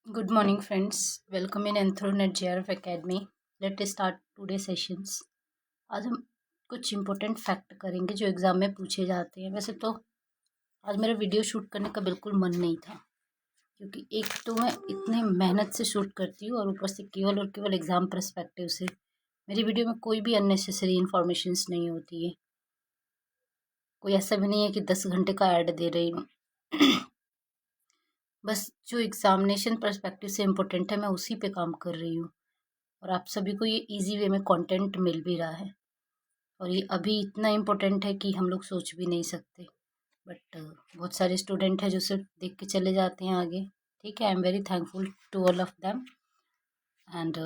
Good morning, friends. Welcome in Anthronet JRF Academy. Let's start today's sessions. आज हम कुछ important fact करेंगे जो एग्ज़ाम में पूछे जाते हैं। वैसे तो आज मेरा वीडियो शूट करने का बिल्कुल मन नहीं था, क्योंकि एक तो मैं इतने मेहनत से शूट करती हूँ और ऊपर से केवल और केवल एग्ज़ाम पर्सपेक्टिव से मेरी वीडियो में कोई भी अननेसेसरी इन्फॉर्मेशंस नहीं होती है। कोई ऐसा भी नहीं है कि 10 घंटे का ऐड दे रही हूँ। बस जो एग्ज़ामिनेशन पर्सपेक्टिव से इम्पोर्टेंट है मैं उसी पे काम कर रही हूँ, और आप सभी को ये इजी वे में कंटेंट मिल भी रहा है। और ये अभी इतना इम्पोर्टेंट है कि हम लोग सोच भी नहीं सकते। बट बहुत सारे स्टूडेंट हैं जो सिर्फ देख के चले जाते हैं आगे। ठीक है, I am very thankful to all of them. And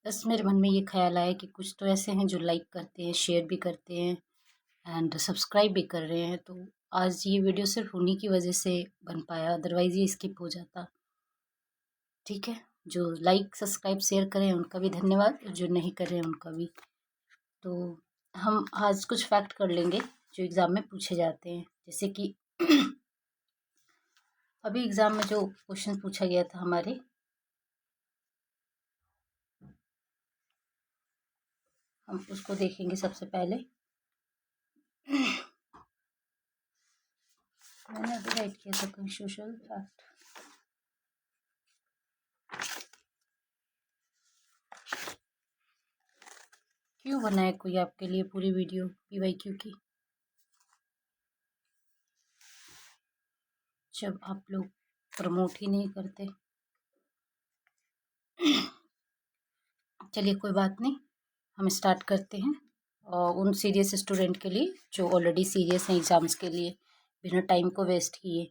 बस मेरे मन में ये ख्याल आया कि कुछ तो ऐसे हैं जो लाइक करते हैं, शेयर भी करते हैं एंड सब्सक्राइब भी कर रहे हैं। तो आज ये वीडियो सिर्फ उन्हीं की वजह से बन पाया, अदरवाइज़ ये स्किप हो जाता। ठीक है, जो लाइक सब्सक्राइब शेयर करें उनका भी धन्यवाद, जो नहीं कर रहे हैं उनका भी। तो हम आज कुछ फैक्ट कर लेंगे जो एग्ज़ाम में पूछे जाते हैं, जैसे कि अभी एग्ज़ाम में जो क्वेश्चन पूछा गया था हमारे, हम उसको देखेंगे सबसे पहले। मैंने अभी राइट किया था कोई सोशल फैक्ट। क्यों बनाए कोई आपके लिए पूरी वीडियो PYQ की, जब आप लोग प्रमोट ही नहीं करते। चलिए कोई बात नहीं, हम स्टार्ट करते हैं। और उन सीरियस स्टूडेंट के लिए जो ऑलरेडी सीरियस हैं एग्ज़ाम्स के लिए, बिना टाइम को वेस्ट किए।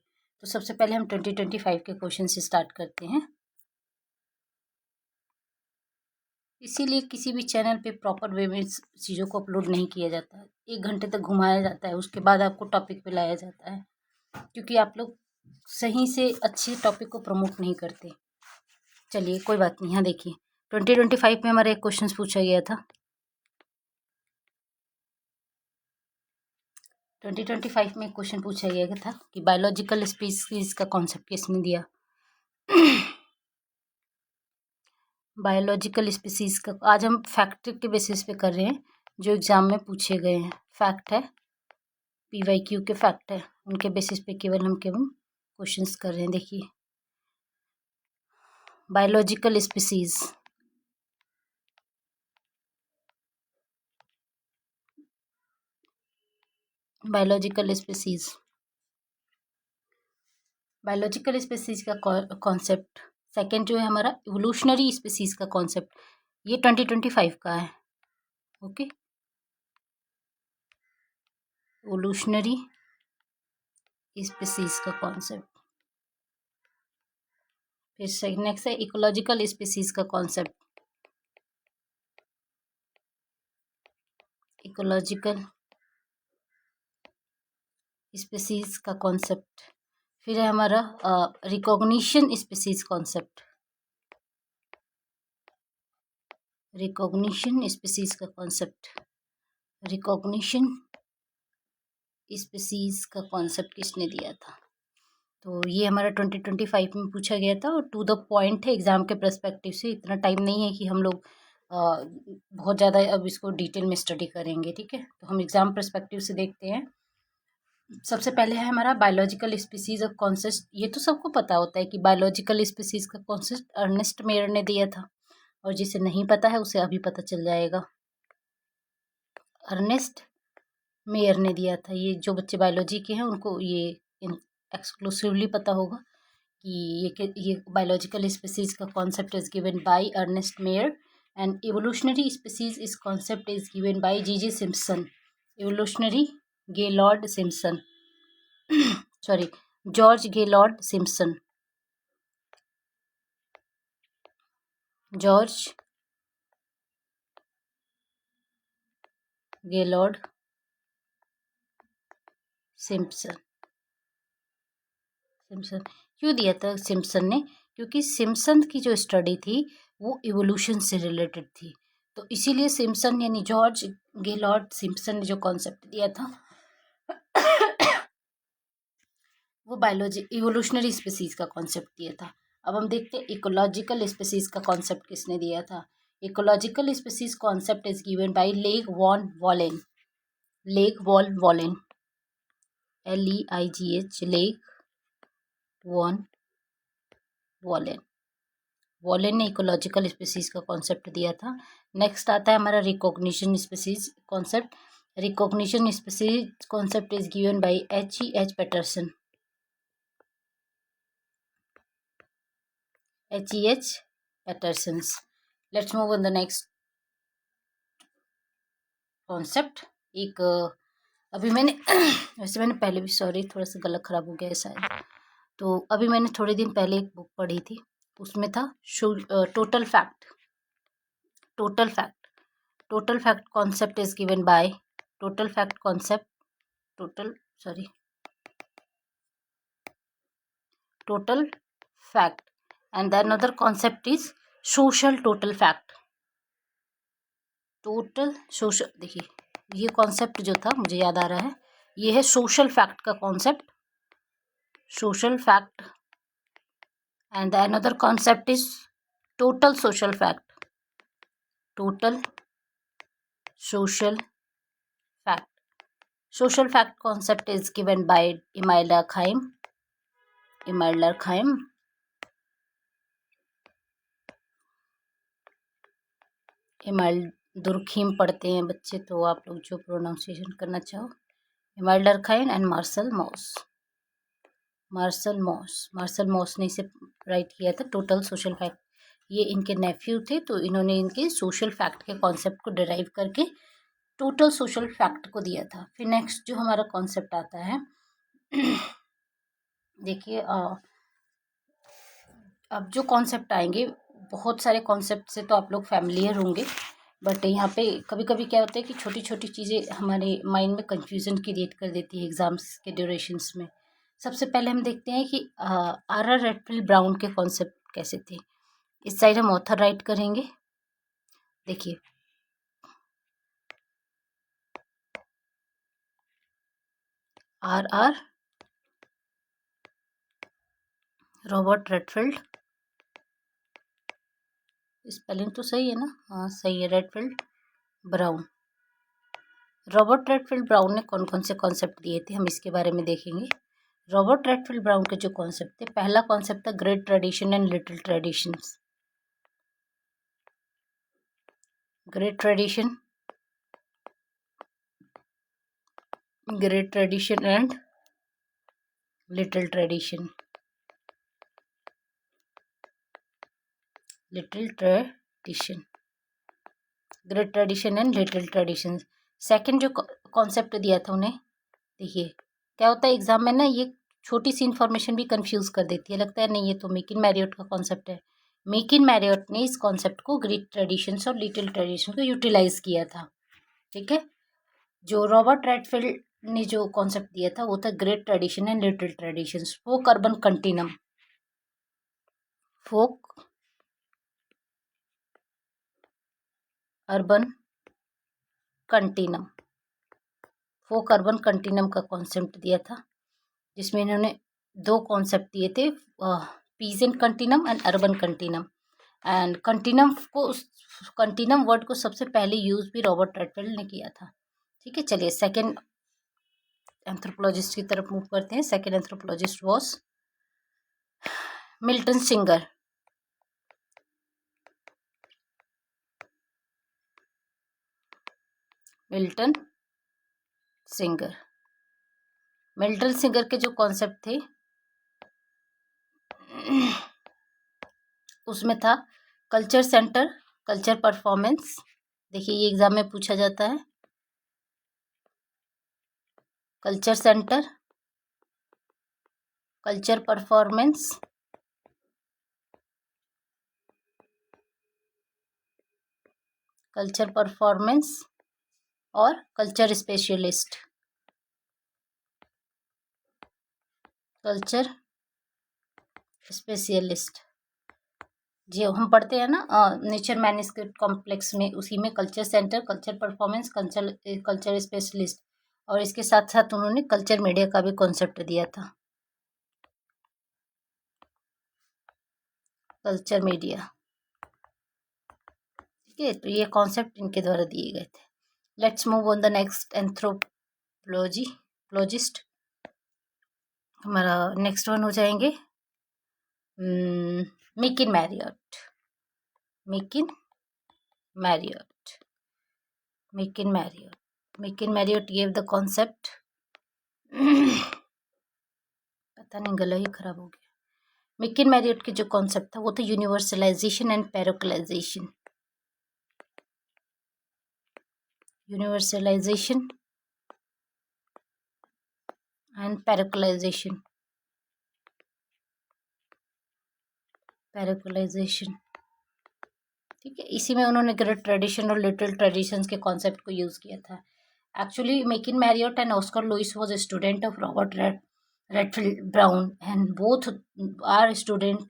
तो सबसे पहले हम 2025 के क्वेश्चन से स्टार्ट करते हैं। इसीलिए किसी भी चैनल पे प्रॉपर वे में चीज़ों को अपलोड नहीं किया जाता है। 1 घंटे तक घुमाया जाता है, उसके बाद आपको टॉपिक पे लाया जाता है, क्योंकि आप लोग सही से अच्छे टॉपिक को प्रमोट नहीं करते। चलिए कोई बात नहीं, यहाँ देखिए 2025 में हमारा एक क्वेश्चन पूछा गया था। 2025 में क्वेश्चन पूछा गया था कि बायोलॉजिकल स्पीसीज का कॉन्सेप्ट किसने दिया। बायोलॉजिकल स्पीसीज का आज हम फैक्ट के बेसिस पे कर रहे हैं, जो एग्ज़ाम में पूछे गए हैं। फैक्ट है, PYQ के फैक्ट है, उनके बेसिस पे केवल क्वेश्चंस कर रहे हैं। देखिए, biological species, biological species, biological species का कॉन्सेप्ट। सेकंड जो है हमारा इवोल्यूशनरी स्पीसीज का कॉन्सेप्ट, ये 2025 का है। ओके, इवोल्यूशनरी स्पीसीज का कॉन्सेप्ट। फिर नेक्स्ट है इकोलॉजिकल स्पीसीज का कॉन्सेप्ट, इकोलॉजिकल स्पीसीज का कॉन्सेप्ट। फिर है हमारा recognition species concept, recognition species का कॉन्सेप्ट। रिकॉग्निशन स्पीसीज का कॉन्सेप्ट किसने दिया था? तो ये हमारा 2025 में पूछा गया था, और टू द पॉइंट है एग्ज़ाम के पर्सपेक्टिव से। इतना टाइम नहीं है कि हम लोग बहुत ज़्यादा अब इसको डिटेल में स्टडी करेंगे। ठीक है, तो हम एग्ज़ाम पर्सपेक्टिव से देखते हैं। सबसे पहले है हमारा बायोलॉजिकल स्पीसीज ऑफ कॉन्सेप्ट। ये तो सबको पता होता है कि बायोलॉजिकल स्पीसीज का कॉन्सेप्ट अर्नेस्ट मेयर ने दिया था, और जिसे नहीं पता है उसे अभी पता चल जाएगा। अर्नेस्ट मेयर ने दिया था। ये जो बच्चे बायोलॉजी के हैं उनको ये एक्सक्लूसिवली पता होगा कि ये बायोलॉजिकल स्पीसीज का concept is given by Ernst Mayr, and evolutionary species इस concept is given by G.G. Simpson. Evolutionary Gaylord Simpson, sorry, George Gaylord Simpson, George Gaylord Simpson. Simpson क्यों दिया था सिम्पसन ने? क्योंकि सिम्पसन की जो स्टडी थी वो इवोल्यूशन से रिलेटेड थी, तो इसीलिए सिम्पसन यानी जॉर्ज गेलॉर्ड सिम्पसन ने जो कॉन्सेप्ट दिया था वो बायोलॉजी इवोल्यूशनरी स्पीसीज का कॉन्सेप्ट दिया था। अब हम देखते हैं इकोलॉजिकल स्पीसीज का कॉन्सेप्ट किसने दिया था। Ecological species concept is given by Leigh Van Valen. Leigh Van Valen, LEIGH, Leigh Van Valen. Valen ने इकोलॉजिकल स्पीसीज का कॉन्सेप्ट दिया था। नेक्स्ट आता है हमारा recognition species concept. Recognition species concept is given by HEH Paterson. HEH Patersons. Let's move on the next concept. एक अभी मैंने वैसे मैंने पहले भी, सॉरी थोड़ा सा गला खराब हो गया है शायद, तो अभी मैंने थोड़े दिन पहले एक बुक पढ़ी थी, उसमें था total fact. Total fact, total fact concept is given by total fact concept total fact and the another concept is social total fact. Total social, देखिए ये कॉन्सेप्ट जो था मुझे याद आ रहा है, ये है सोशल फैक्ट का concept, social fact and the another concept is total social fact. Total social fact, social fact concept is given by Emile Durkheim. Emile Durkheim. Emile Durkheim पढ़ते हैं बच्चे तो आप लोग जो प्रोनाउंसिएशन करना चाहो। Emile Durkheim and Marcel Mauss. Marcel Mauss ने इसे राइट किया था, टोटल सोशल फैक्ट। ये इनके नेफ्यू थे, तो इन्होंने इनके सोशल फैक्ट के कॉन्सेप्ट को डिराइव करके टोटल सोशल फैक्ट को दिया था। फिर नेक्स्ट जो हमारा कॉन्सेप्ट आता है देखिए, अब जो कॉन्सेप्ट आएंगे, बहुत सारे कॉन्सेप्ट से तो आप लोग फैमिलियर होंगे, बट यहाँ पे कभी कभी क्या होता है कि छोटी छोटी चीज़ें हमारे माइंड में कंफ्यूजन क्रिएट कर देती है एग्जाम्स के ड्यूरेशंस में। सबसे पहले हम देखते हैं कि R.R. रेडफील्ड ब्राउन के कॉन्सेप्ट कैसे थे। इस साइड हम ऑथर राइट करेंगे। देखिए, R.R. रॉबर्ट रेडफील्ड, स्पेलिंग तो सही है ना? हाँ सही है, Redfield brown. Robert Redfield brown ने कौन कौन से कॉन्सेप्ट दिए थे, हम इसके बारे में देखेंगे। रॉबर्ट रेडफील्ड ब्राउन के जो कॉन्सेप्ट थे, पहला कॉन्सेप्ट था great tradition and little traditions. Great tradition, great tradition and little tradition, little tradition, great tradition and little tradition. Second जो कॉन्सेप्ट दिया था उन्हें, देखिए क्या होता है एग्जाम में ना, ये छोटी सी इन्फॉर्मेशन भी कंफ्यूज कर देती है, लगता है नहीं ये तो मेकिन मैरियट का कॉन्सेप्ट है। मेकिन मैरियट ने इस कॉन्सेप्ट को ग्रेट ट्रेडिशंस और लिटिल ट्रेडिशन को यूटिलाइज किया था। ठीक है, जो रॉबर्ट रेडफील्ड ने जो कॉन्सेप्ट दिया था वो था great tradition and little traditions, folk urban continuum. Folk urban continuum, folk urban continuum का कॉन्सेप्ट दिया था, जिसमें इन्होंने दो कॉन्सेप्ट दिए थे, peasant continuum and urban continuum. And continuum word को सबसे पहले यूज भी रॉबर्ट रेडफील्ड ने किया था। ठीक है, चलिए सेकंड एंथ्रोपोलॉजिस्ट की तरफ मूव करते हैं। Second anthropologist was Milton singer. Milton singer, Milton singer के जो कॉन्सेप्ट थे उसमें था कल्चर सेंटर, कल्चर परफॉर्मेंस। देखिए ये एग्जाम में पूछा जाता है, culture centre, culture performance, culture performance और कल्चर स्पेशलिस्ट। कल्चर स्पेशलिस्ट जो हम पढ़ते हैं ना नेचर मैन्युस्क्रिप्ट कॉम्प्लेक्स में, उसी में culture centre, culture performance, culture specialist, और इसके साथ साथ उन्होंने कल्चर मीडिया का भी कॉन्सेप्ट दिया था। Culture media. ठीक है, तो ये कॉन्सेप्ट इनके द्वारा दिए गए थे। Let's move on the next, anthropologist. हमारा नेक्स्ट वन हो जाएंगे McKim Marriott. McKim Marriott gave the concept पता नहीं, गला ही खराब हो गया। मिकिन मैरियट के जो कॉन्सेप्ट था वो था universalisation and parochialisation. Universalisation and parochialisation. ठीक है, इसी में उन्होंने ग्रेट ट्रेडिशन और लिटिल ट्रेडिशंस के कॉन्सेप्ट को यूज़ किया था। Actually McKim Marriott and Oscar Lewis was a student of Robert Redfield Brown and both are student.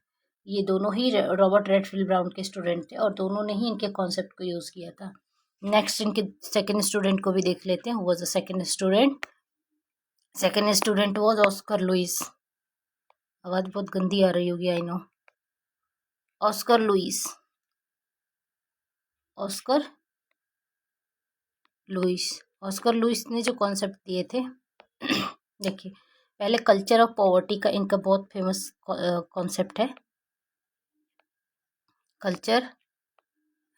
ये दोनों ही रॉबर्ट रेडफील्ड ब्राउन के स्टूडेंट थे और दोनों ने ही इनके कॉन्सेप्ट को यूज़ किया था। नेक्स्ट इनके सेकेंड स्टूडेंट को भी देख लेते हैं। Who was the second student was Oscar Lewis. आवाज़ बहुत गंदी आ रही होगी, आई नो। ऑस्कर लुइस ने जो कॉन्सेप्ट दिए थे देखिए, पहले कल्चर ऑफ पॉवर्टी का इनका बहुत फेमस कॉन्सेप्ट है, कल्चर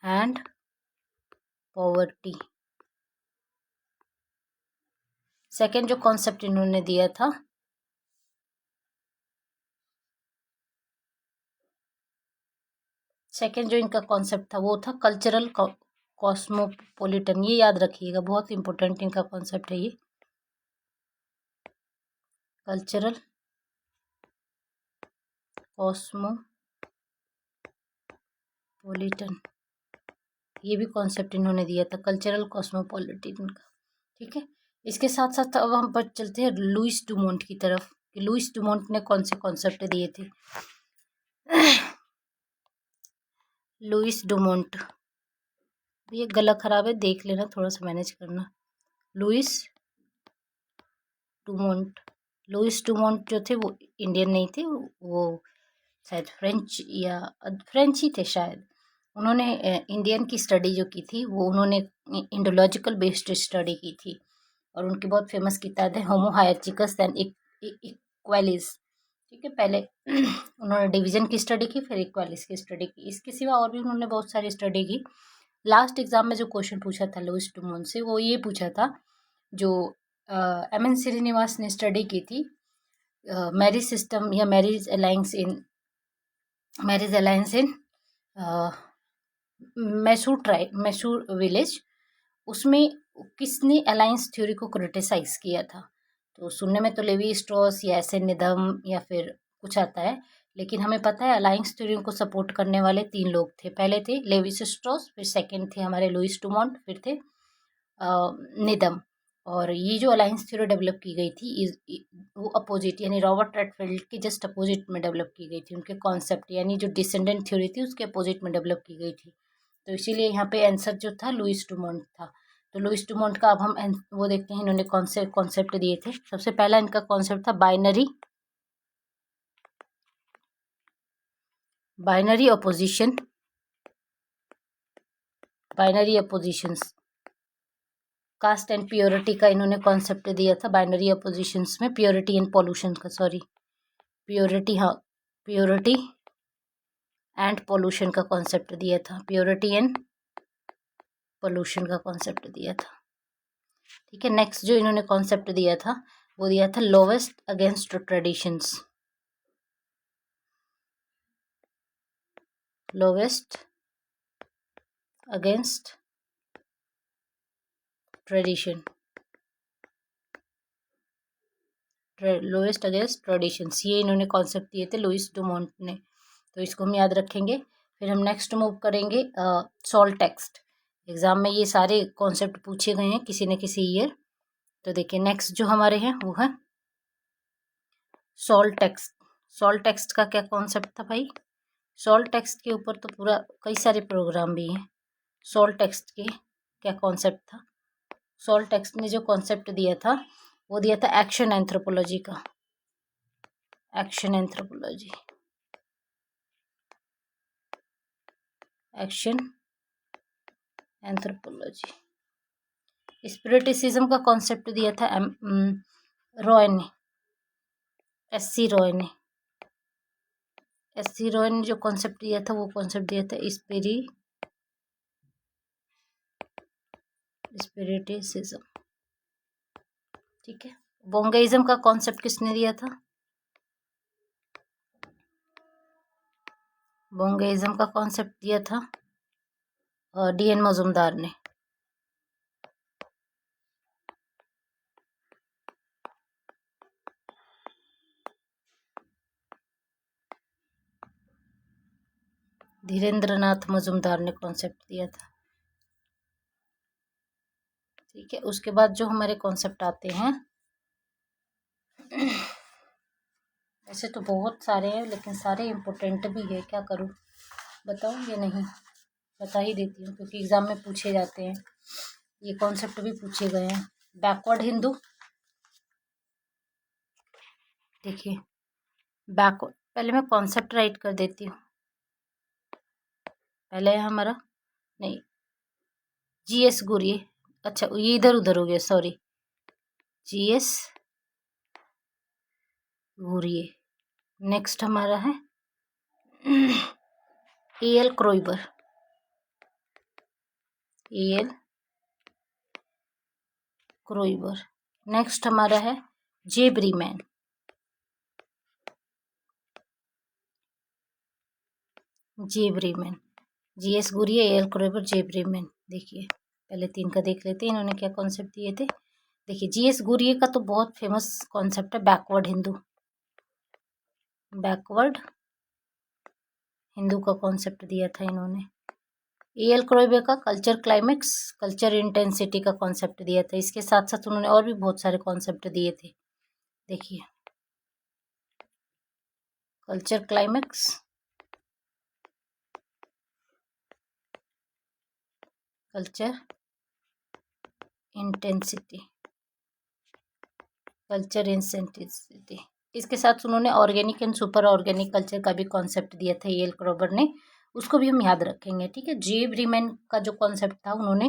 एंड पॉवर्टी। सेकेंड जो कॉन्सेप्ट इन्होंने दिया था, सेकेंड जो इनका कॉन्सेप्ट था वो था कल्चरल कॉस्मोपोलिटन। ये याद रखिएगा, बहुत इंपॉर्टेंट इनका कॉन्सेप्ट है ये, कल्चरल कॉस्मोपोलिटन। ये भी कॉन्सेप्ट इन्होंने दिया था, कल्चरल कॉस्मोपोलिटन का। ठीक है, इसके साथ साथ अब हम पर चलते हैं लुइस डुमोंट की तरफ कि लुइस डुमोंट ने कौन से कॉन्सेप्ट दिए थे। लुइस डुमोंट, ये गला खराब है, देख लेना, थोड़ा सा मैनेज करना। लुइस डुमोंट जो थे वो इंडियन नहीं थे, वो शायद फ्रेंच ही थे शायद। उन्होंने इंडियन की स्टडी जो की थी वो उन्होंने इंडोलॉजिकल बेस्ड स्टडी की थी और उनकी बहुत फेमस किताब है होमो हायरचिकस एंड इक्वालिस। ठीक है, पहले उन्होंने डिवीजन की स्टडी की, फिर इक्वालिस की स्टडी की। इसके सिवा और भी उन्होंने बहुत सारी स्टडी की। लास्ट एग्जाम में जो क्वेश्चन पूछा था लुइस डुमोंट से, वो ये पूछा था, जो एम.एन. श्रीनिवास ने स्टडी की थी, मैरिज सिस्टम या मैरिज अलायंस इन मैसूर विलेज, उसमें किसने अलायंस थ्योरी को क्रिटिसाइज किया था। तो सुनने में तो लेवी स्ट्रॉस या ऐसे निधम या फिर कुछ आता है, लेकिन हमें पता है अलायंस थ्योरी को सपोर्ट करने वाले 3 लोग थे। पहले थे लेवी स्ट्रॉस, फिर सेकंड थे हमारे लुइस डुमोंट, फिर थे निधम। और ये जो अलायंस थ्योरी डेवलप की गई थी वो अपोजिट यानी रॉबर्ट रेडफील्ड के जस्ट अपोजिट में डेवलप की गई थी। उनके कॉन्सेप्ट यानी जो डिसेंडेंट थ्योरी थी उसके अपोजिट में डेवलप की गई थी। तो इसीलिए यहाँ पे आंसर जो था लुइस डुमोंट था। तो लुइस डुमोंट का अब हम वो देखते हैं इन्होंने कौन से कॉन्सेप्ट दिए थे। सबसे पहला इनका कॉन्सेप्ट था binary oppositions. Caste and purity का इन्होंने कॉन्सेप्ट दिया था बाइनरी अपोजिशंस में, प्योरिटी एंड पॉल्यूशन का, प्योरिटी एंड पॉल्यूशन का कॉन्सेप्ट दिया था, प्योरिटी एंड पॉल्यूशन का कॉन्सेप्ट दिया था। ठीक है, नेक्स्ट जो इन्होंने कॉन्सेप्ट दिया था वो दिया था lowest against traditions. Lowest against tradition, lowest against traditions, ये इन्होंने कॉन्सेप्ट दिए थे लुइस डुमोंट ने। तो इसको हम याद रखेंगे। फिर हम नेक्स्ट मूव करेंगे सॉल्ट टेक्स्ट। एग्जाम में ये सारे कॉन्सेप्ट पूछे गए हैं किसी न किसी ईयर। तो देखिए नेक्स्ट जो हमारे हैं वो है सॉल्ट टेक्स्ट। सॉल्ट टेक्स्ट का क्या कॉन्सेप्ट था भाई? सॉल्ट टेक्स्ट के ऊपर तो पूरा कई सारे प्रोग्राम भी हैं। सॉल्ट टेक्स्ट के क्या कॉन्सेप्ट था? सॉल्ट टेक्स्ट ने जो कॉन्सेप्ट दिया था वो दिया था एक्शन एंथ्रोपोलॉजी का, action anthropology. Action anthropology. Spiritism का कॉन्सेप्ट दिया था रॉय ने, एससी रॉय ने। एससी रॉय ने जो कॉन्सेप्ट दिया था वो कॉन्सेप्ट दिया था स्पिरिटिसिज्म। ठीक है। बोंगेइज्म का कॉन्सेप्ट किसने दिया था? बोंगेइज्म का कॉन्सेप्ट दिया था डीएन मजुमदार ने। धीरेन्द्रनाथ मजुमदार ने कॉन्सेप्ट दिया था। ठीक है। उसके बाद जो हमारे कॉन्सेप्ट आते हैं, ऐसे तो बहुत सारे हैं लेकिन सारे इम्पोर्टेंट भी है, क्या करूँ बताऊँ या नहीं? बता ही देती हूँ क्योंकि एग्जाम में पूछे जाते हैं, ये कॉन्सेप्ट भी पूछे गए हैं। बैकवर्ड हिंदू, देखिए बैकवर्ड, पहले मैं कॉन्सेप्ट राइट कर देती हूँ। पहले है हमारा, नहीं, जीएस गुरिये, अच्छा ये इधर उधर हो गया, सॉरी, जीएस गुरिये। नेक्स्ट हमारा है एएल क्रोइबर, एएल क्रोइबर। नेक्स्ट हमारा है जे ब्रीमैन, जे ब्रीमैन, जीएस गुरिये, एएल क्रोइबर, जे ब्रीमैन। देखिए पहले तीन का देख लेते हैं इन्होंने क्या कॉन्सेप्ट दिए थे। देखिए जीएस गुरिये का तो बहुत फेमस कॉन्सेप्ट है बैकवर्ड हिंदू, बैकवर्ड हिंदू का कॉन्सेप्ट दिया था इन्होंने। एएल क्रोइबर का कल्चर क्लाइमेक्स, कल्चर इंटेंसिटी का कॉन्सेप्ट दिया था। इसके साथ साथ उन्होंने और भी बहुत सारे कॉन्सेप्ट दिए थे। देखिए culture climax, culture intensity, culture intensity. इसके साथ उन्होंने organic and super organic culture का भी कॉन्सेप्ट दिया था एएल क्रोइबर ने, उसको भी हम याद रखेंगे। ठीक है। जे ब्रीमैन का जो कॉन्सेप्ट था, उन्होंने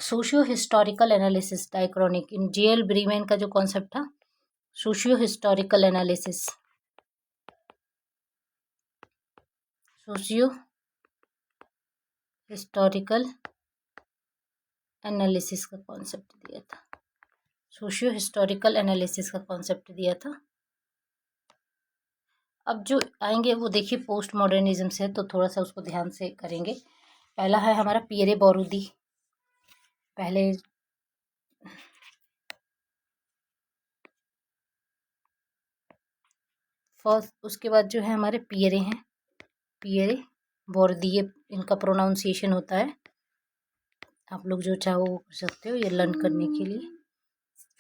सोशियो हिस्टोरिकल एनालिसिस डायक्रॉनिक। इन जेएल ब्रीमैन का जो कॉन्सेप्ट था socio historical analysis, socio historical analysis का कॉन्सेप्ट दिया था, सोशियो हिस्टोरिकल एनालिसिस का कॉन्सेप्ट दिया था। अब जो आएंगे वो देखिए पोस्ट मॉडर्निज्म से, तो थोड़ा सा उसको ध्यान से करेंगे। पहला है हमारा पियरे बोरुदी, पहले फर्स्ट, उसके बाद जो है हमारे पियरे हैं, पियरे बोरुदी, ये इनका प्रोनाउंसिएशन होता है, आप लोग जो चाहो वो कर सकते हो ये लर्न करने के लिए।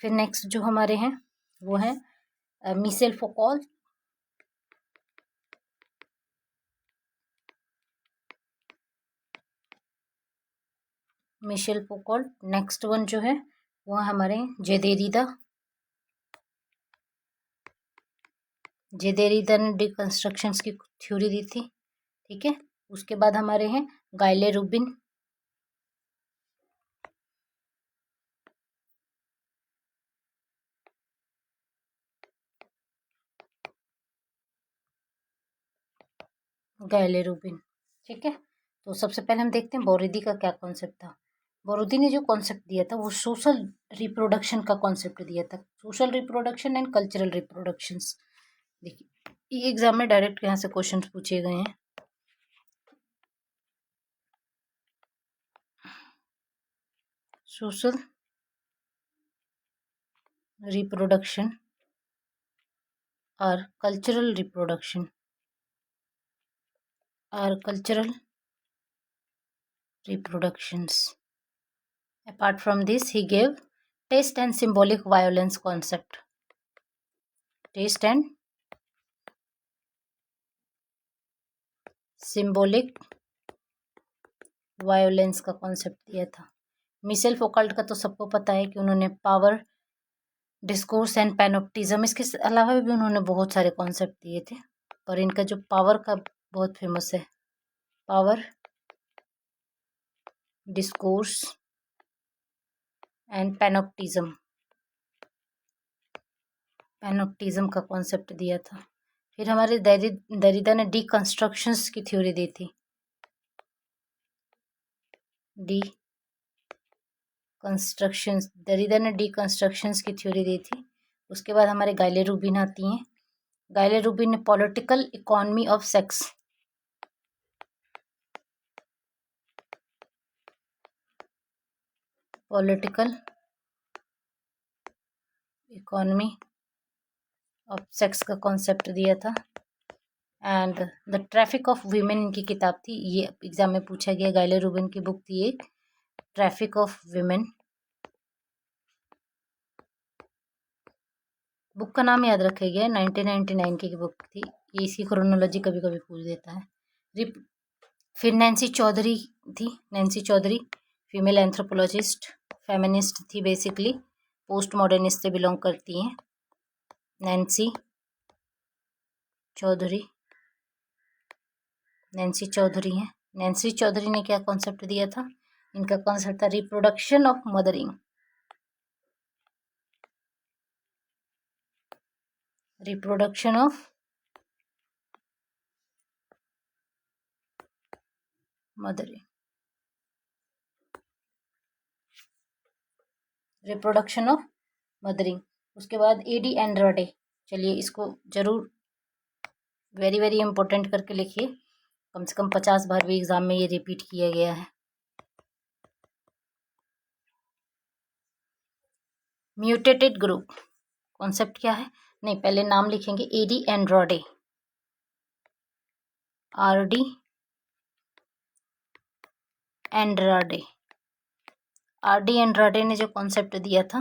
फिर नेक्स्ट जो हमारे हैं वो है Michel Foucault, Michel Foucault. Next one जो है वो हमारे जे देरिदा, जे देरिदा ने डिकंस्ट्रक्शंस की थ्योरी दी थी। ठीक है। उसके बाद हमारे हैं गाइले रूबिन, गाइले रूबिन। ठीक है। तो सबसे पहले हम देखते हैं बोरुदी का क्या कॉन्सेप्ट था। बोरुदी ने जो कॉन्सेप्ट दिया था वो सोशल रिप्रोडक्शन का कॉन्सेप्ट दिया था, social reproduction and cultural reproductions. देखिए ये एग्जाम में डायरेक्ट यहाँ से क्वेश्चन पूछे गए हैं। सोशल रिप्रोडक्शन और कल्चरल रिप्रोडक्शन, और cultural reproductions. Apart from this, he gave taste and symbolic violence concept. Taste and symbolic violence का कॉन्सेप्ट दिया था। मिशेल फौकॉल्ट का तो सबको पता है कि उन्होंने पावर, डिस्कोर्स एंड पैनोप्टिज्म, इसके अलावा भी उन्होंने बहुत सारे कॉन्सेप्ट दिए थे, पर इनका जो पावर का बहुत फेमस है, पावर डिस्कोर्स एंड पैनोप्टिज्म। पैनोप्टिज्म का कॉन्सेप्ट दिया था। फिर हमारे दरिदा ने डीकंस्ट्रक्शंस की थ्योरी दी थी। दरिदा ने डीकंस्ट्रक्शंस की थ्योरी दी थी। उसके बाद हमारे गाइले रूबिन आती हैं। गाइले रूबिन ने political economy of sex, political economy of sex का कॉन्सेप्ट दिया था। And the traffic of women इनकी किताब थी, ये एग्जाम में पूछा गया। गाइले रूबिन की बुक थी एक, ट्रैफिक ऑफ वीमेन। बुक का नाम याद रखा गया, 1999 की बुक थी ये। इसकी क्रोनोलॉजी कभी कभी पूछ देता है। फिर नैन्सी चौधरी थी। Nancy Chodorow female anthropologist, feminist थी बेसिकली, पोस्ट मॉडर्निस्ट से बिलोंग करती हैं नैन्सी चौधरी। नैन्सी चौधरी हैं। नैन्सी चौधरी ने क्या कॉन्सेप्ट दिया था? इनका कॉन्सेप्ट था reproduction of mothering. Reproduction of mothering, reproduction of mothering. उसके बाद एडी एंड्राडे, चलिए इसको जरूर वेरी वेरी इंपॉर्टेंट करके लिखिए, कम से कम 50 बार भी एग्जाम में ये रिपीट किया गया है। म्यूटेटेड ग्रुप कॉन्सेप्ट क्या है? नहीं, पहले नाम लिखेंगे, AD Andrade, RD Andrade. RD Andrade ने जो कॉन्सेप्ट दिया था,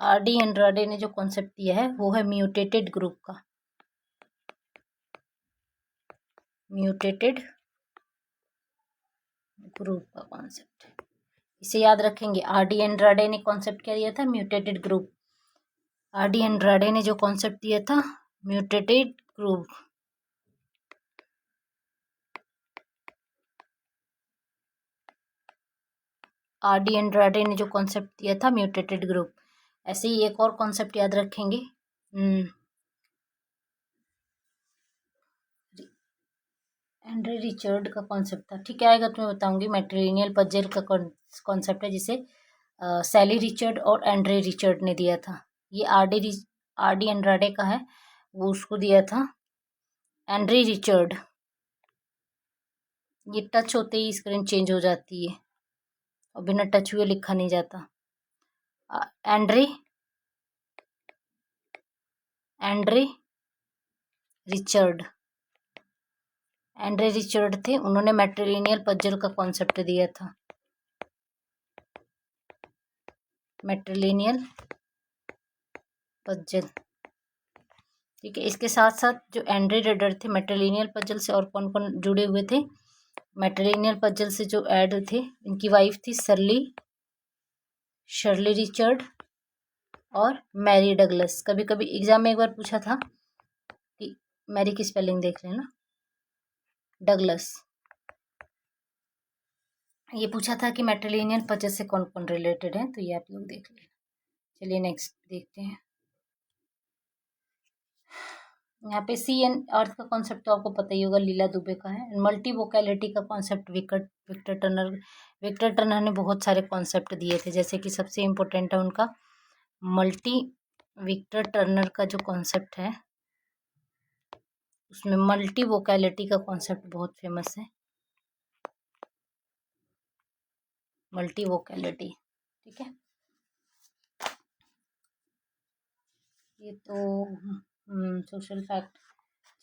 आरडी एंड्राडे ने जो कॉन्सेप्ट दिया है वो है म्यूटेटेड ग्रुप का, म्यूटेटेड ग्रुप का कॉन्सेप्ट। इसे याद रखेंगे। आरडी एंड्राडे ने कॉन्सेप्ट क्या दिया था? Mutated group. आरडी एंड्राडे ने जो कॉन्सेप्ट दिया था, म्यूटेटेड ग्रुप। आरडी एंड्राडे ने जो कॉन्सेप्ट दिया था, म्यूटेटेड ग्रुप। ऐसे ही एक और कॉन्सेप्ट याद रखेंगे, एंड्रे रिचर्ड का कॉन्सेप्ट था। ठीक है, आएगा तो मैं बताऊंगी। मैट्रिलिनियल पजल का कॉन्सेप्ट है जिसे सैली रिचर्ड और एंड्रे रिचर्ड ने दिया था। ये आरडी एंड्राडे का है, वो उसको दिया था एंड्रे रिचर्ड। ये टच होते ही स्क्रीन चेंज हो जाती है और बिना टच हुए लिखा नहीं जाता। एंड्रे रिचर्ड, एंड्रे रिचर्ड थे, उन्होंने मैट्रिलिनियल पजल का कॉन्सेप्ट दिया था। मैट्रिलिनियल पजल, ठीक है। इसके साथ साथ जो एंड्रे रिडर थे मैट्रिलिनियल पजल से, और कौन कौन जुड़े हुए थे मैट्रिलिनियल पजल से जो ऐड थे, इनकी वाइफ थी शर्ली रिचर्ड और मैरी डगलस। कभी कभी एग्जाम में एक बार पूछा था कि मैरी की स्पेलिंग देख लेना, डगलस। ये पूछा था कि मैट्रिलिनियल पजल से कौन कौन रिलेटेड है, तो ये आप लोग देख लेना। चलिए नेक्स्ट देखते हैं। यहाँ पे सी एंड अर्थ का कॉन्सेप्ट तो आपको पता ही होगा, लीला दुबे का है। मल्टी वोकैलिटी का कॉन्सेप्ट विक्टर टर्नर ने बहुत सारे कॉन्सेप्ट दिए थे, जैसे कि सबसे इम्पोर्टेंट है उनका विक्टर टर्नर का जो कॉन्सेप्ट है, उसमें मल्टी वोकैलिटी का कॉन्सेप्ट बहुत फेमस है। मल्टी वोकैलिटी, ठीक है। ये तो सोशल फैक्ट,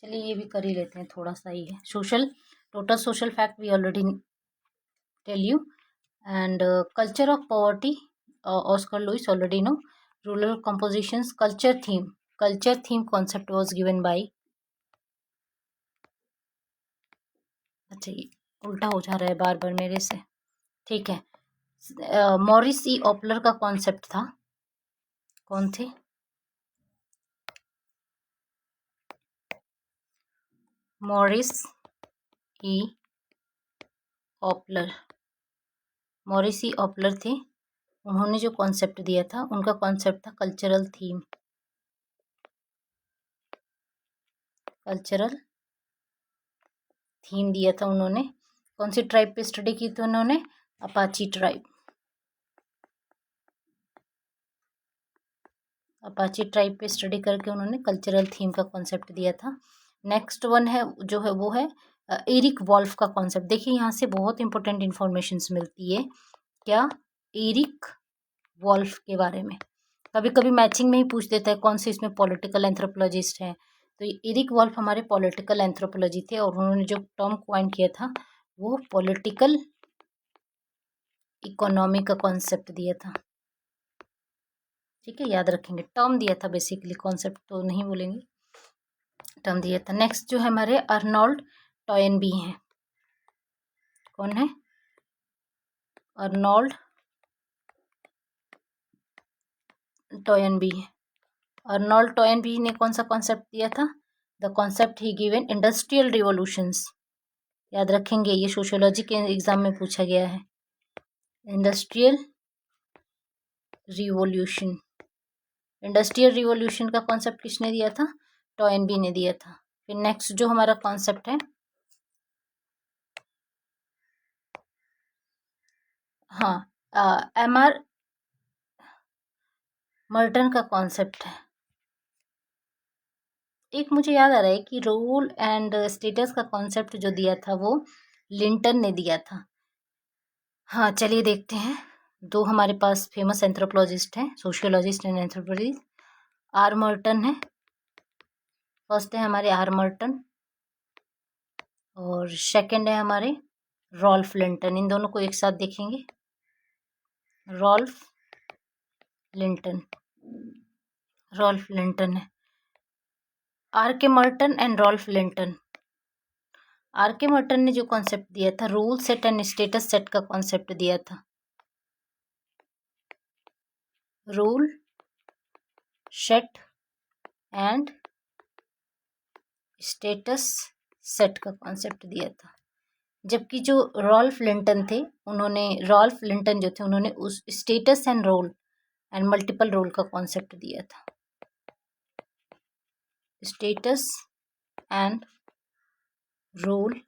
चलिए ये भी कर ही लेते हैं, थोड़ा सा ही है। Total social fact we already tell you. And culture of poverty, Oscar Lewis already know. Rural compositions, culture theme concept was given by, अच्छा ये उल्टा हो जा रहा है बार बार मेरे से, ठीक है। मॉरिस ई ऑपलर का कॉन्सेप्ट था, कौन थे? मॉरिस ई ऑपलर, मॉरिसी ऑपलर थे। उन्होंने जो कॉन्सेप्ट दिया था, उनका कॉन्सेप्ट था कल्चरल थीम। कल्चरल थीम दिया था उन्होंने। कौन सी ट्राइब पे स्टडी की थी उन्होंने? Apache tribe. अपाची ट्राइब पे स्टडी करके उन्होंने कल्चरल थीम का कॉन्सेप्ट दिया था। नेक्स्ट वन है जो है वो है एरिक वॉल्फ का कॉन्सेप्ट। देखिए यहाँ से बहुत इंपॉर्टेंट इंफॉर्मेशन मिलती है। क्या? एरिक वॉल्फ के बारे में। कभी कभी मैचिंग में ही पूछ देता है कौन से इसमें पॉलिटिकल एंथ्रोपोलॉजिस्ट हैं। तो एरिक वॉल्फ हमारे पॉलिटिकल एंथ्रोपोलॉजी थे और उन्होंने जो टर्म कॉइन किया था वो पॉलिटिकल इकोनॉमी का कॉन्सेप्ट दिया था। ठीक है, याद रखेंगे। टर्म दिया था बेसिकली, कॉन्सेप्ट तो नहीं बोलेंगे, टर्म दिया था। नेक्स्ट जो है हमारे अर्नोल्ड टॉयनबी हैं। कौन है? Arnold Toynbee. अर्नोल्ड टॉयनबी ने कौन सा कॉन्सेप्ट दिया था? The concept he given industrial revolutions. याद रखेंगे, ये सोशियोलॉजी के एग्जाम में पूछा गया है। Industrial revolution. इंडस्ट्रियल रिवॉल्यूशन का कॉन्सेप्ट किसने दिया था? टॉयनबी ने दिया था। फिर नेक्स्ट जो हमारा कॉन्सेप्ट है, हाँ, एमआर मर्टन का कॉन्सेप्ट है। एक मुझे याद आ रहा है कि रोल एंड स्टेटस का कॉन्सेप्ट जो दिया था वो लिंटन ने दिया था। हाँ, चलिए देखते हैं। दो हमारे पास फेमस एंथ्रोपोलॉजिस्ट हैं, sociologist and anthropologist. R Merton है, फर्स्ट है हमारे आर मर्टन, और सेकंड है हमारे रॉल्फ लिंटन। इन दोनों को एक साथ देखेंगे। रॉल्फ लिंटन, रॉल्फ लिंटन है। R K Merton and Ralph Linton. R K Merton ने जो कॉन्सेप्ट दिया था role set and status set का कॉन्सेप्ट दिया था। Role set and status set का कॉन्सेप्ट दिया था। जबकि जो रॉल्फ लिंटन थे, रॉल्फ लिंटन जो थे उन्होंने उस status and role and multiple role का कॉन्सेप्ट दिया था। Status and role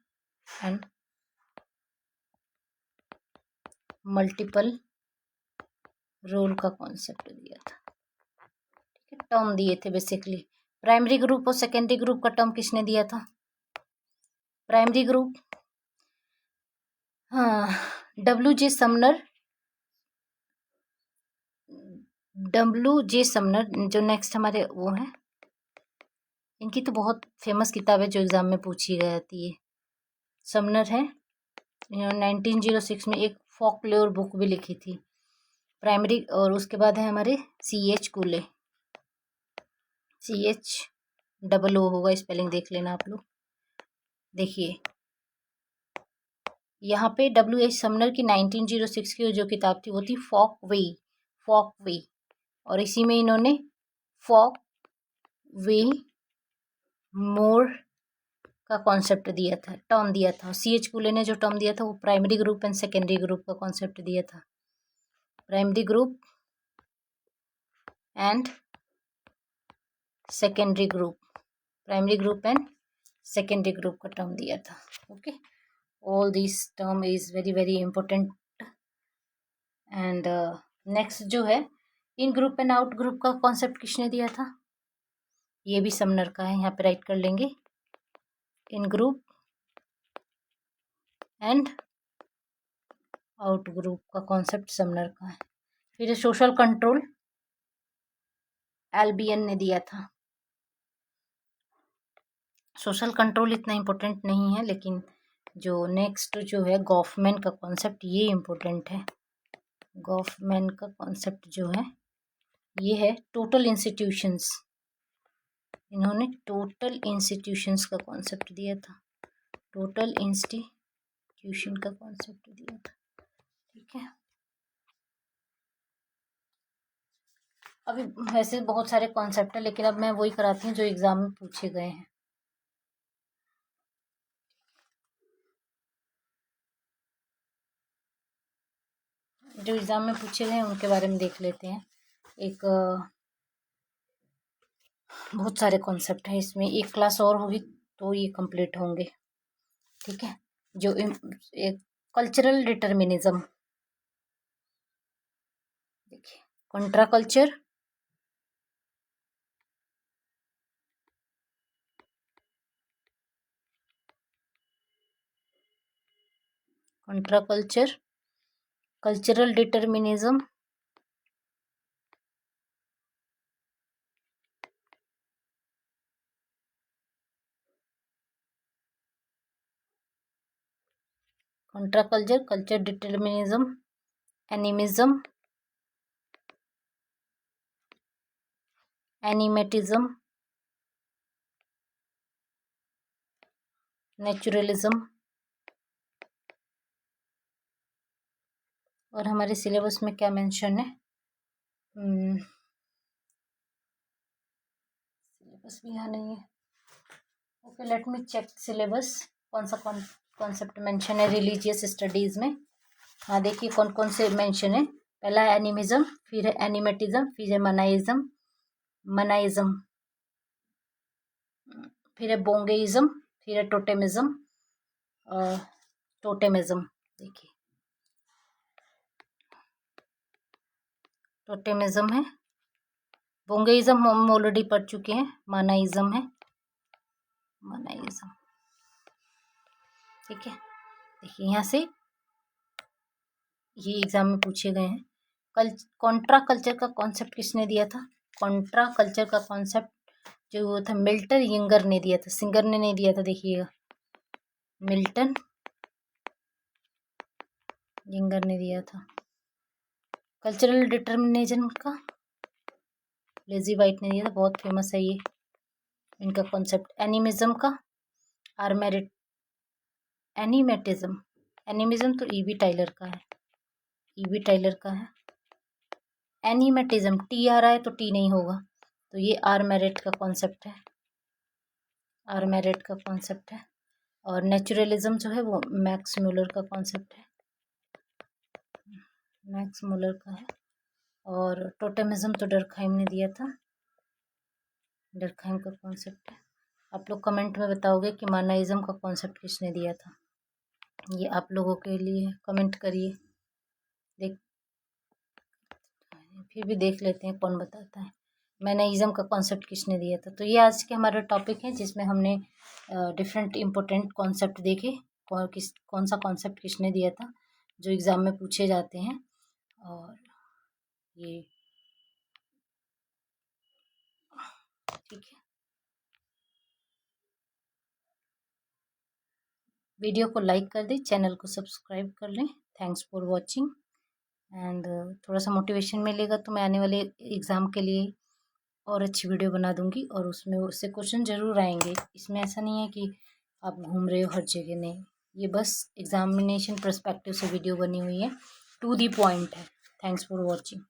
and multiple role का कॉन्सेप्ट दिया था। ठीक है, टर्म दिए थे बेसिकली। प्राइमरी ग्रुप और सेकेंडरी ग्रुप का टर्म किसने दिया था? प्राइमरी ग्रुप, हाँ, डब्ल्यू जे समनर जो नेक्स्ट हमारे वो हैं। इनकी तो बहुत फेमस किताब है जो एग्जाम में पूछी जाती है। समनर है, इन्होंने 1906 में एक फोकलोर बुक भी लिखी थी प्राइमरी। और उसके बाद है हमारे CH कूले, CHOO होगा, स्पेलिंग देख लेना आप लोग। देखिए यहाँ पे WH समनर की 1906 की जो किताब थी वो थी फॉक वे, और इसी में इन्होंने फॉक वे मोर का कॉन्सेप्ट दिया था, टर्म दिया था। CH कूले ने जो टर्म दिया था वो primary group and secondary group का कॉन्सेप्ट दिया था। Primary group and secondary group, primary group and secondary group का टर्म दिया था। Okay, all this term is very very important. And next जो है इन ग्रुप एंड आउट ग्रुप का concept किसने दिया था? ये भी समनर का है, यहाँ पे राइट कर लेंगे। इन ग्रुप एंड आउट ग्रुप का कॉन्सेप्ट समनर का है। फिर सोशल कंट्रोल एल्बियन ने दिया था। सोशल कंट्रोल इतना इम्पोर्टेंट नहीं है, लेकिन जो नेक्स्ट जो है गॉफमैन का कॉन्सेप्ट ये इम्पोर्टेंट है। गॉफमैन का कॉन्सेप्ट जो है ये है टोटल इंस्टीट्यूशंस। इन्होंने टोटल इंस्टीट्यूशंस का कॉन्सेप्ट दिया था, टोटल इंस्टीट्यूशन का कॉन्सेप्ट दिया था। ठीक है, अभी वैसे बहुत सारे कॉन्सेप्ट है, लेकिन अब मैं वही कराती हूँ जो एग्जाम में पूछे गए हैं। जो एग्ज़ाम में पूछे गए हैं उनके बारे में देख लेते हैं। एक बहुत सारे कॉन्सेप्ट हैं इसमें, एक क्लास और होगी तो ये कंप्लीट होंगे। ठीक है, जो एक कल्चरल डिटर्मिनिज्म, देखिए contra culture, contra culture, cultural determinism, contra culture, culture determinism, animism, animatism, naturalism. और हमारे सिलेबस में क्या मेंशन है, सिलेबस भी यहाँ नहीं है। Okay, let me check syllabus, कौन सा कॉन्सेप्ट मेंशन है रिलीजियस स्टडीज़ में। हाँ देखिए कौन कौन से मेंशन है। पहला है एनिमिज्म, फिर है एनिमेटिज्म, फिर है मनाइज्म, फिर है बोंगेइज्म, फिर है टोटेमिज्म, देखिए टोटेमिज्म है, बोंगेइज्म हम ऑलरेडी पढ़ चुके हैं, मनाइज्म है, मनाइज्म। ठीक है, देखिए यहाँ से ये एग्जाम में पूछे गए हैं। कॉन्ट्रा कल्चर का कॉन्सेप्ट किसने दिया था? कॉन्ट्रा कल्चर का कॉन्सेप्ट जो वो था मिल्टन यंगर ने दिया था, सिंगर ने नहीं दिया था। देखिएगा, मिल्टन यंगर ने दिया था। कल्चरल डिटर्मिनेशन का लेजी वाइट ने दिया था, बहुत फेमस है ये इनका कॉन्सेप्ट। एनिमिज्म का आर्मेरिट, एनिमिज्म तो ईवी टाइलर का है, ईवी टाइलर का है। एनिमेटिज्म टी आ रहा है तो टी नहीं होगा, तो ये आर्मेरिट का कॉन्सेप्ट है, आर्मेरिट का कॉन्सेप्ट है। और नेचुरलिज्म जो है वो मैक्स मुलर का कॉन्सेप्ट है, मैक्स मुलर का है। और टोटेमिज्म तो डर्कहाइम ने दिया था, डर्कहाइम का कॉन्सेप्ट है। आप लोग कमेंट में बताओगे कि मानाइज्म का कॉन्सेप्ट किसने दिया था, ये आप लोगों के लिए कमेंट करिए। फिर भी देख लेते हैं कौन बताता है मैनाइज्म का कॉन्सेप्ट किसने दिया था। तो ये आज के हमारे टॉपिक हैं जिसमें हमने डिफरेंट इम्पोर्टेंट कॉन्सेप्ट देखे, कौन सा कॉन्सेप्ट किसने दिया था जो एग्ज़ाम में पूछे जाते हैं। और ये ठीक है, वीडियो को लाइक कर दें, चैनल को सब्सक्राइब कर लें। Thanks for watching. एंड थोड़ा सा मोटिवेशन मिलेगा तो मैं आने वाले एग्ज़ाम के लिए और अच्छी वीडियो बना दूंगी, और उसमें उससे क्वेश्चन ज़रूर आएंगे। इसमें ऐसा नहीं है कि आप घूम रहे हो हर जगह, नहीं, ये बस एग्जामिनेशन पर्सपेक्टिव से वीडियो बनी हुई है, टू दी पॉइंट है। Thanks for watching.